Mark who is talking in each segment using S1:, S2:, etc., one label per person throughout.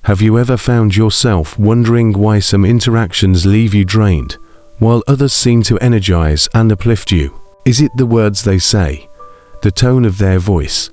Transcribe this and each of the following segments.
S1: Have you ever found yourself wondering why some interactions leave you drained, while others seem to energize and uplift you? Is it the words they say, the tone of their voice,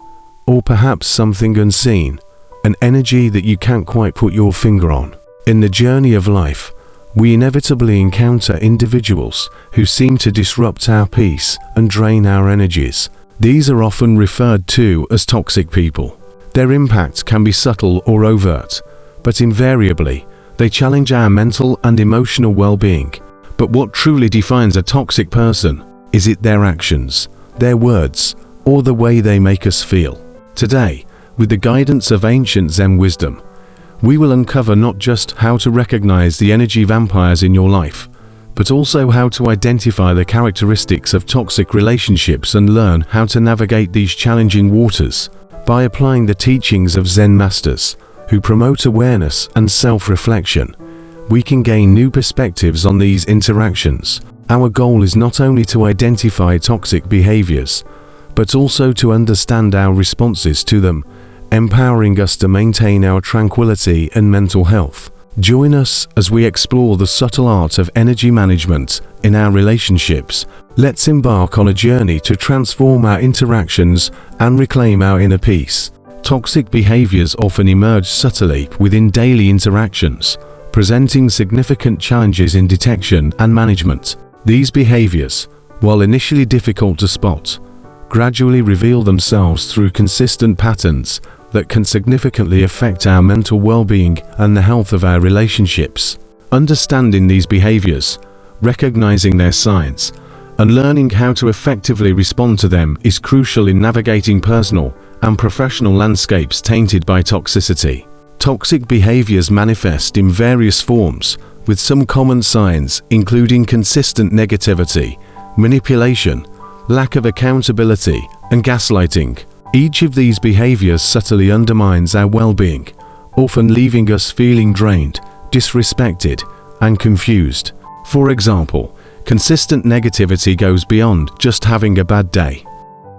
S1: or perhaps something unseen, an energy that you can't quite put your finger on? In the journey of life, we inevitably encounter individuals who seem to disrupt our peace and drain our energies. These are often referred to as toxic people. Their impact can be subtle or overt, but invariably, they challenge our mental and emotional well-being. But what truly defines a toxic person? Is it their actions, their words, or the way they make us feel? Today, with the guidance of ancient Zen wisdom, we will uncover not just how to recognize the energy vampires in your life, but also how to identify the characteristics of toxic relationships and learn how to navigate these challenging waters. By applying the teachings of Zen Masters, who promote awareness and self-reflection, we can gain new perspectives on these interactions. Our goal is not only to identify toxic behaviors, but also to understand our responses to them, empowering us to maintain our tranquility and mental health. Join us as we explore the subtle art of energy management in our relationships. Let's embark on a journey to transform our interactions and reclaim our inner peace. Toxic behaviors often emerge subtly within daily interactions, presenting significant challenges in detection and management. These behaviors, while initially difficult to spot, gradually reveal themselves through consistent patterns that can significantly affect our mental well-being and the health of our relationships. Understanding these behaviors, recognizing their signs, and learning how to effectively respond to them is crucial in navigating personal and professional landscapes tainted by toxicity. Toxic behaviors manifest in various forms, with some common signs including consistent negativity, manipulation, lack of accountability, and gaslighting. Each of these behaviors subtly undermines our well-being, often leaving us feeling drained, disrespected, and confused. For example, consistent negativity goes beyond just having a bad day.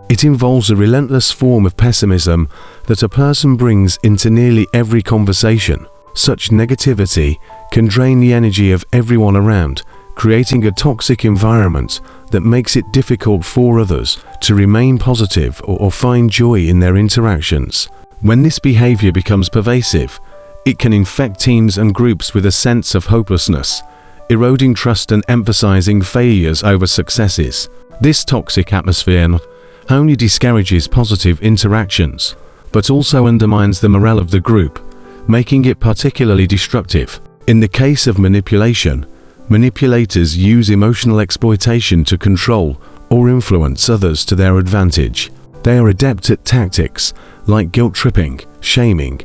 S1: It involves a relentless form of pessimism that a person brings into nearly every conversation. Such negativity can drain the energy of everyone around, creating a toxic environment that makes it difficult for others to remain positive or find joy in their interactions. When this behavior becomes pervasive, it can infect teams and groups with a sense of hopelessness, eroding trust and emphasizing failures over successes. This toxic atmosphere not only discourages positive interactions, but also undermines the morale of the group, making it particularly destructive. In the case of manipulation, manipulators use emotional exploitation to control or influence others to their advantage. They are adept at tactics like guilt-tripping, shaming,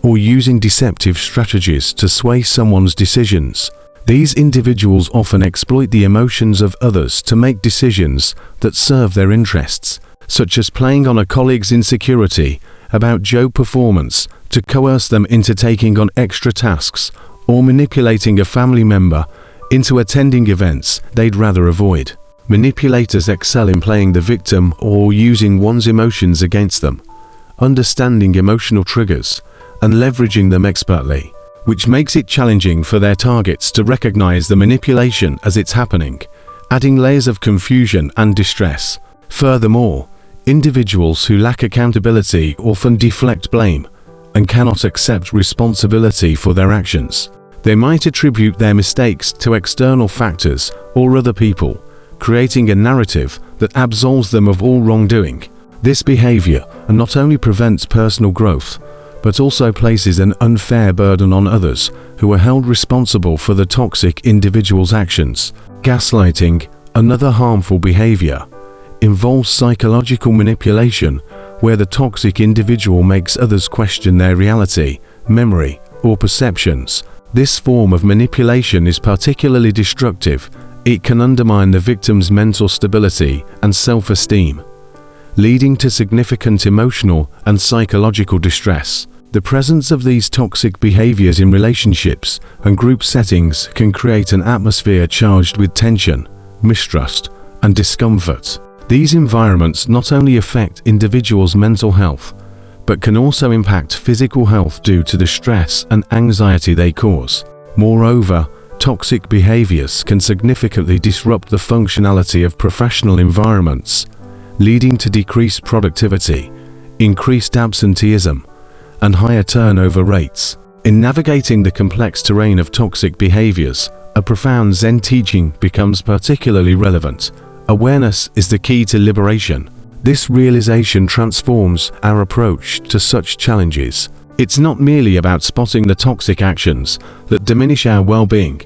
S1: or using deceptive strategies to sway someone's decisions. These individuals often exploit the emotions of others to make decisions that serve their interests, such as playing on a colleague's insecurity about job performance to coerce them into taking on extra tasks, or manipulating a family member into attending events they'd rather avoid. Manipulators excel in playing the victim or using one's emotions against them, understanding emotional triggers and leveraging them expertly, which makes it challenging for their targets to recognize the manipulation as it's happening, adding layers of confusion and distress. Furthermore, individuals who lack accountability often deflect blame and cannot accept responsibility for their actions. They might attribute their mistakes to external factors or other people, creating a narrative that absolves them of all wrongdoing. This behavior not only prevents personal growth, but also places an unfair burden on others who are held responsible for the toxic individual's actions. Gaslighting, another harmful behavior, involves psychological manipulation where the toxic individual makes others question their reality, memory, or perceptions. This form of manipulation is particularly destructive. It can undermine the victim's mental stability and self-esteem, leading to significant emotional and psychological distress. The presence of these toxic behaviors in relationships and group settings can create an atmosphere charged with tension, mistrust, and discomfort. These environments not only affect individuals' mental health, but can also impact physical health due to the stress and anxiety they cause. Moreover, toxic behaviors can significantly disrupt the functionality of professional environments, leading to decreased productivity, increased absenteeism, and higher turnover rates. In navigating the complex terrain of toxic behaviors, a profound Zen teaching becomes particularly relevant. Awareness is the key to liberation. This realization transforms our approach to such challenges. It's not merely about spotting the toxic actions that diminish our well-being,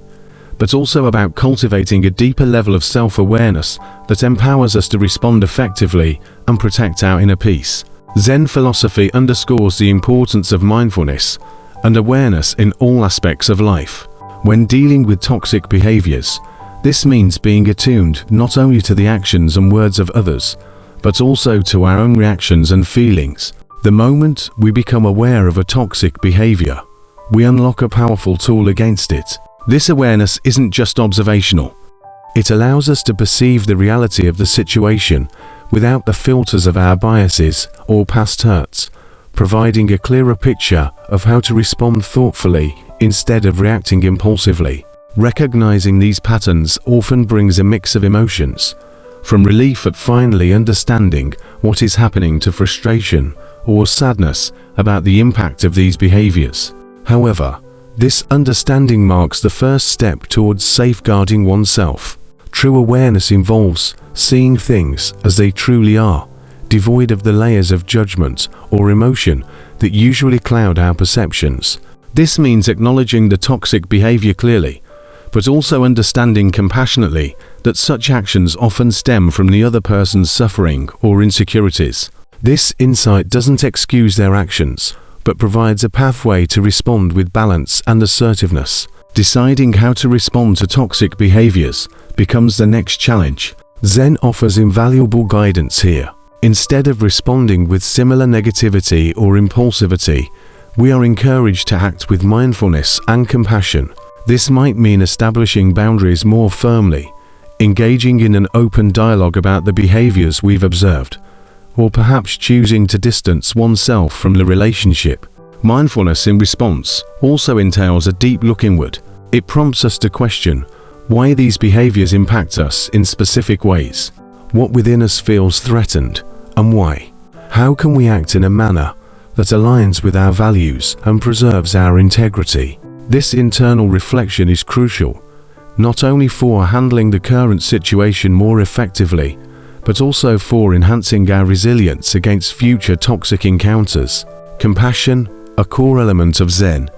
S1: but also about cultivating a deeper level of self-awareness that empowers us to respond effectively and protect our inner peace. Zen philosophy underscores the importance of mindfulness and awareness in all aspects of life. When dealing with toxic behaviors, this means being attuned not only to the actions and words of others, but also to our own reactions and feelings. The moment we become aware of a toxic behavior, we unlock a powerful tool against it. This awareness isn't just observational. It allows us to perceive the reality of the situation without the filters of our biases or past hurts, providing a clearer picture of how to respond thoughtfully instead of reacting impulsively. Recognizing these patterns often brings a mix of emotions, from relief at finally understanding what is happening to frustration or sadness about the impact of these behaviors. However, this understanding marks the first step towards safeguarding oneself. True awareness involves seeing things as they truly are, devoid of the layers of judgment or emotion that usually cloud our perceptions. This means acknowledging the toxic behavior clearly, but also understanding compassionately that such actions often stem from the other person's suffering or insecurities. This insight doesn't excuse their actions, but provides a pathway to respond with balance and assertiveness. Deciding how to respond to toxic behaviors becomes the next challenge. Zen offers invaluable guidance here. Instead of responding with similar negativity or impulsivity, we are encouraged to act with mindfulness and compassion. This might mean establishing boundaries more firmly, engaging in an open dialogue about the behaviors we've observed, or perhaps choosing to distance oneself from the relationship. Mindfulness in response also entails a deep look inward. It prompts us to question why these behaviors impact us in specific ways, what within us feels threatened, and why. How can we act in a manner that aligns with our values and preserves our integrity? This internal reflection is crucial, not only for handling the current situation more effectively, but also for enhancing our resilience against future toxic encounters. Compassion, a core element of Zen,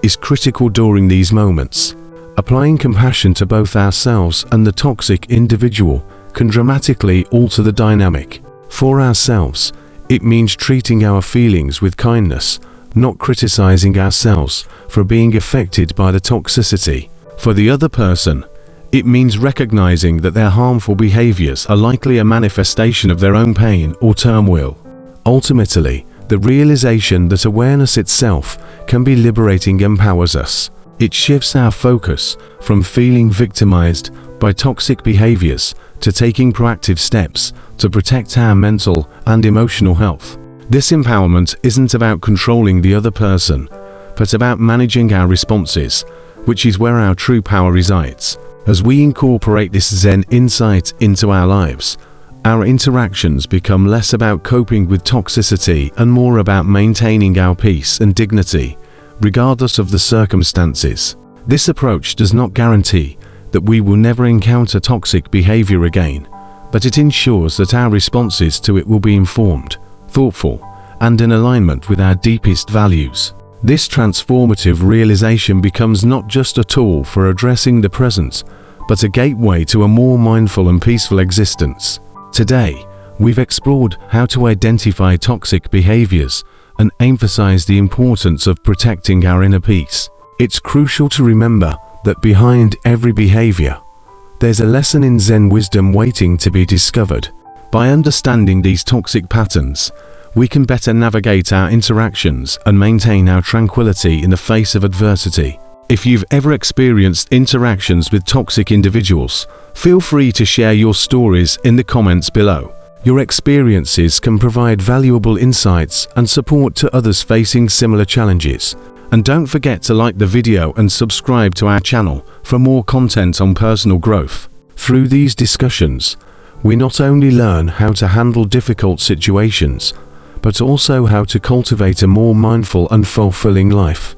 S1: is critical during these moments. Applying compassion to both ourselves and the toxic individual can dramatically alter the dynamic. For ourselves, it means treating our feelings with kindness, not criticizing ourselves for being affected by the toxicity. For the other person, it means recognizing that their harmful behaviors are likely a manifestation of their own pain or turmoil. Ultimately, the realization that awareness itself can be liberating empowers us. It shifts our focus from feeling victimized by toxic behaviors to taking proactive steps to protect our mental and emotional health. This empowerment isn't about controlling the other person, but about managing our responses, which is where our true power resides. As we incorporate this Zen insight into our lives, our interactions become less about coping with toxicity and more about maintaining our peace and dignity, regardless of the circumstances. This approach does not guarantee that we will never encounter toxic behavior again, but it ensures that our responses to it will be informed, thoughtful, and in alignment with our deepest values. This transformative realization becomes not just a tool for addressing the present, but a gateway to a more mindful and peaceful existence. Today, we've explored how to identify toxic behaviors and emphasize the importance of protecting our inner peace. It's crucial to remember that behind every behavior, there's a lesson in Zen wisdom waiting to be discovered. By understanding these toxic patterns, we can better navigate our interactions and maintain our tranquility in the face of adversity. If you've ever experienced interactions with toxic individuals, feel free to share your stories in the comments below. Your experiences can provide valuable insights and support to others facing similar challenges. And don't forget to like the video and subscribe to our channel for more content on personal growth. Through these discussions, we not only learn how to handle difficult situations, but also how to cultivate a more mindful and fulfilling life.